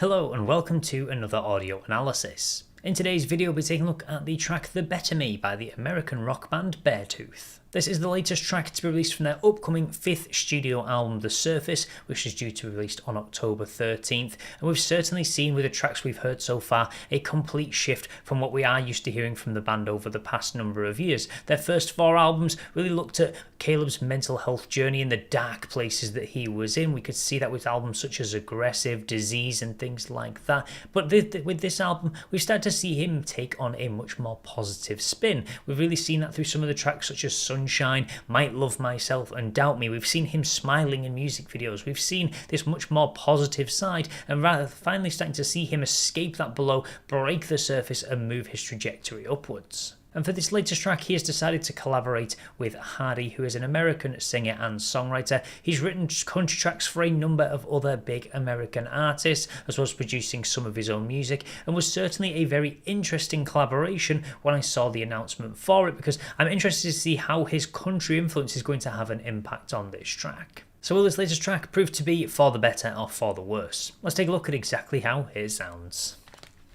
Hello and welcome to another audio analysis. In today's video we'll be taking a look at the track The Better Me by the American rock band Beartooth. This is the latest track to be released from their upcoming 5th studio album The Surface, which is due to be released on October 13th, and we've certainly seen with the tracks we've heard so far a complete shift from what we are used to hearing from the band over the past number of years. Their first 4 albums really looked at Caleb's mental health journey and the dark places that he was in. We could see that with albums such as Aggressive, Disease and things like that, but with this album we've started to see him take on a much more positive spin. We've really seen that through some of the tracks such as Sunshine, Might Love Myself and Doubt Me. We've seen him smiling in music videos. We've seen this much more positive side and rather finally starting to see him escape that blow, break the surface and move his trajectory upwards. And for this latest track, he has decided to collaborate with Hardy, who is an American singer and songwriter. He's written country tracks for a number of other big American artists, as well as producing some of his own music, and was certainly a very interesting collaboration when I saw the announcement for it, because I'm interested to see how his country influence is going to have an impact on this track. So will this latest track prove to be for the better or for the worse? Let's take a look at exactly how it sounds.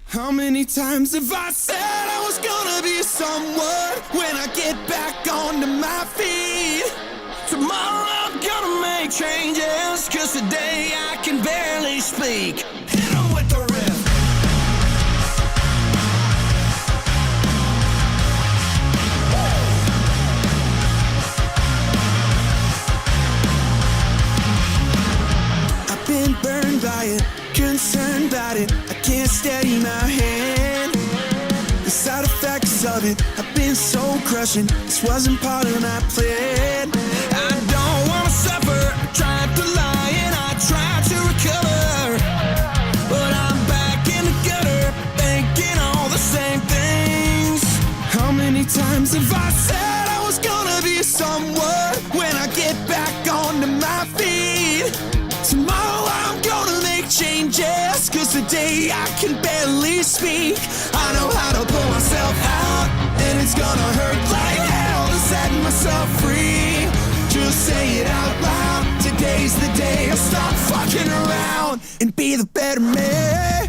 How many times have I said I was gonna be someone when I get back onto my feet? Tomorrow I'm gonna make changes, cause today I can barely speak. Hit 'em with the riff. I've been burned by it, concerned about it. I can't steady my hand. The side effects of it have been so crushing. This wasn't part of my plan. I don't wanna suffer. I tried to lie and I tried to recover, but I'm back in the gutter, thinking all the same things. How many times have I said I was gonna be someone when I get back onto my feet? Tomorrow I'm gonna make changes, cause today I can barely speak. I know how to pull myself out, and it's gonna hurt like hell to set myself free. Just say it out loud. Today's the day I stop fucking around and be the better man.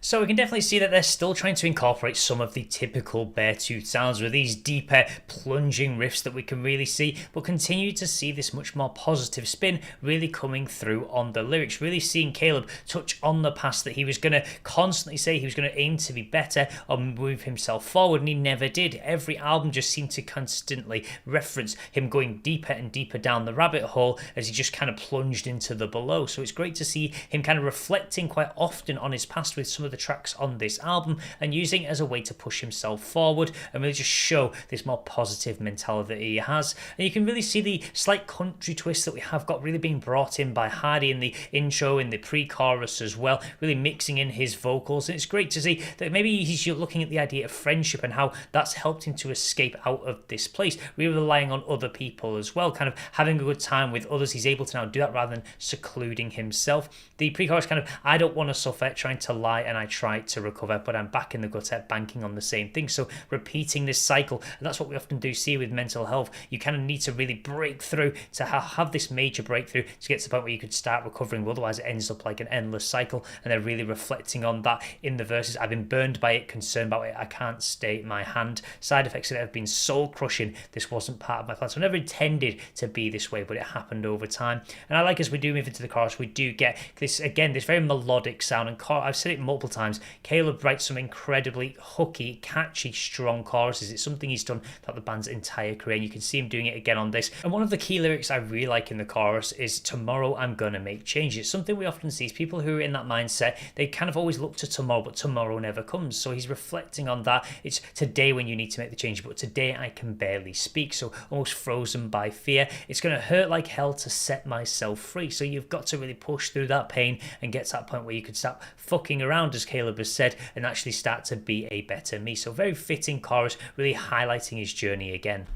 So we can definitely see that they're still trying to incorporate some of the typical Beartooth sounds with these deeper plunging riffs that we can really see, but continue to see this much more positive spin really coming through on the lyrics, really seeing Caleb touch on the past, that he was going to constantly say he was going to aim to be better or move himself forward, and he never did. Every album just seemed to constantly reference him going deeper and deeper down the rabbit hole as he just kind of plunged into the below. So it's great to see him kind of reflecting quite often on his past with some of the tracks on this album and using it as a way to push himself forward and really just show this more positive mentality that he has. And you can really see the slight country twist that we have got really being brought in by Hardy in the intro, in the pre-chorus as well, really mixing in his vocals. And it's great to see that maybe he's looking at the idea of friendship and how that's helped him to escape out of this place, really relying on other people as well, kind of having a good time with others. He's able to now do that rather than secluding himself. The pre-chorus kind of, I don't want to suffer, trying to lie and I try to recover, but I'm back in the gutter banking on the same thing. So repeating this cycle, and that's what we often do see with mental health. You kind of need to really break through to have this major breakthrough to get to the point where you could start recovering, otherwise it ends up like an endless cycle. And they're really reflecting on that in the verses. I've been burned by it, concerned about it, I can't stay my hand. Side effects of it have been soul crushing. This wasn't part of my plan, so I never intended to be this way, but it happened over time. And I like, as we do move into the chorus, we do get this again, this very melodic sound, and I've said it multiple times, Caleb writes some incredibly hooky, catchy, strong choruses. It's something he's done throughout the band's entire career, and you can see him doing it again on this. And one of the key lyrics I really like in the chorus is, tomorrow I'm gonna make changes. It's something we often see is people who are in that mindset, they kind of always look to tomorrow, but tomorrow never comes. So he's reflecting on that. It's today when you need to make the change, but today I can barely speak. So almost frozen by fear. It's gonna hurt like hell to set myself free. So you've got to really push through that pain and get to that point where you can stop fucking around, as Caleb has said, and actually start to be a better me. So very fitting chorus, really highlighting his journey again.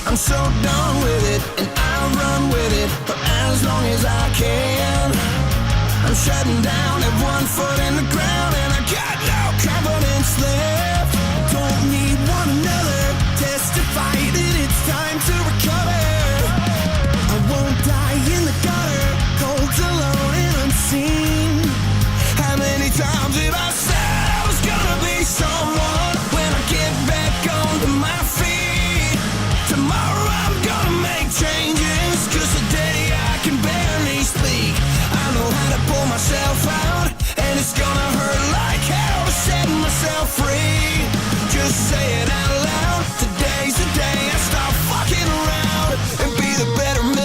I'm so done with it, and I'll run with it for as long as I can. I'm shutting down at one foot in the ground, and I got no confidence left. Just say it out loud. Today's the day I stop fucking around and be the better me.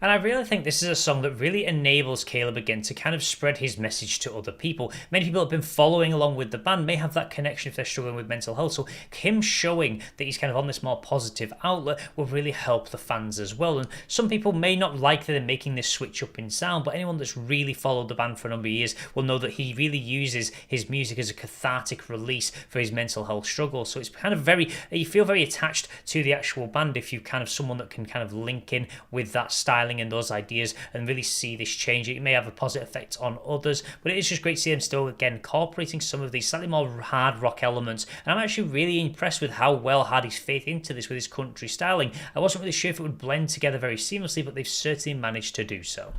And I really think this is a song that really enables Caleb again to kind of spread his message to other people. Many people have been following along with the band, may have that connection if they're struggling with mental health. So him showing that he's kind of on this more positive outlet will really help the fans as well. And some people may not like that they're making this switch up in sound, but anyone that's really followed the band for a number of years will know that he really uses his music as a cathartic release for his mental health struggles. So it's kind of you feel very attached to the actual band if you kind of someone that can kind of link in with that styling and those ideas and really see this change. It may have a positive effect on others, but it is just great to see them still again incorporating some of these slightly more hard rock elements. And I'm actually really impressed with how well Hardy's fit into this with his country styling. I wasn't really sure if it would blend together very seamlessly, but they've certainly managed to do so.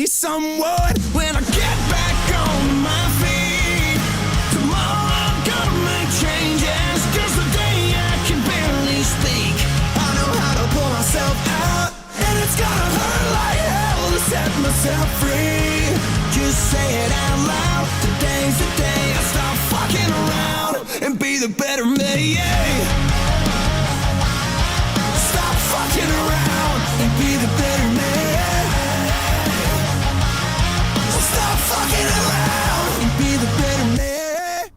Someone when I get back on my feet. Tomorrow I'm gonna make changes, 'cause today I can barely speak. I know how to pull myself out, and it's gonna hurt like hell to set myself free. Just say it out loud. Today's the day I stop fucking around and be the better me. Stop fucking around and be the better me. Stop fucking around and be the better man.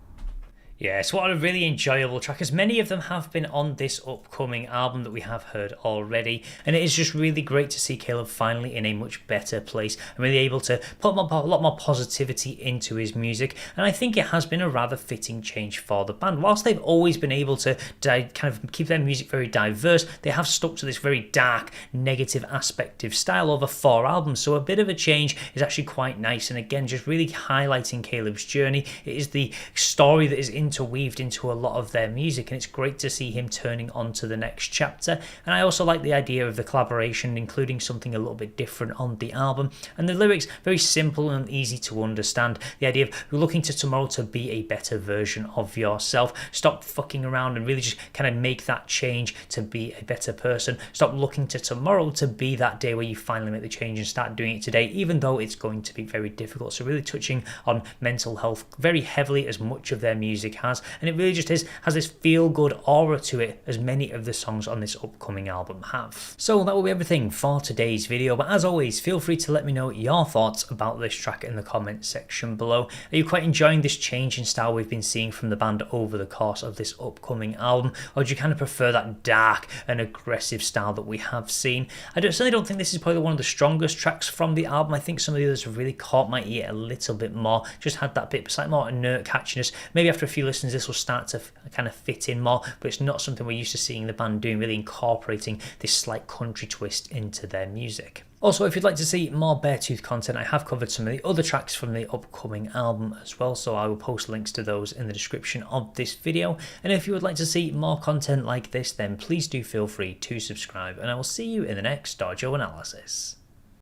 Yes, what a really enjoyable track, as many of them have been on this upcoming album that we have heard already. And it is just really great to see Caleb finally in a much better place and really able to put a lot more positivity into his music. And I think it has been a rather fitting change for the band. Whilst they've always been able to kind of keep their music very diverse, they have stuck to this very dark, negative aspect of style over 4 albums. So a bit of a change is actually quite nice. And again, just really highlighting Caleb's journey. It is the story that is interweaved into a lot of their music, and it's great to see him turning on to the next chapter. And I also like the idea of the collaboration, including something a little bit different on the album, and the lyrics very simple and easy to understand. The idea of looking to tomorrow to be a better version of yourself. Stop fucking around and really just kind of make that change to be a better person. Stop looking to tomorrow to be that day where you finally make the change and start doing it today, even though it's going to be very difficult. So really touching on mental health very heavily, as much of their music has, and it really just has this feel-good aura to it, as many of the songs on this upcoming album have. So that will be everything for today's video, but as always, feel free to let me know your thoughts about this track in the comments section below. Are you quite enjoying this change in style we've been seeing from the band over the course of this upcoming album, or do you kind of prefer that dark and aggressive style that we have seen? I certainly don't think this is probably one of the strongest tracks from the album. I think some of the others have really caught my ear a little bit more, just had that bit slightly more inert catchiness. Maybe after a few listens this will start to kind of fit in more, but it's not something we're used to seeing the band doing, really incorporating this slight country twist into their music. Also, if you'd like to see more Beartooth content, I have covered some of the other tracks from the upcoming album as well, so I will post links to those in the description of this video. And if you would like to see more content like this, then please do feel free to subscribe, and I will see you in the next Dojo analysis.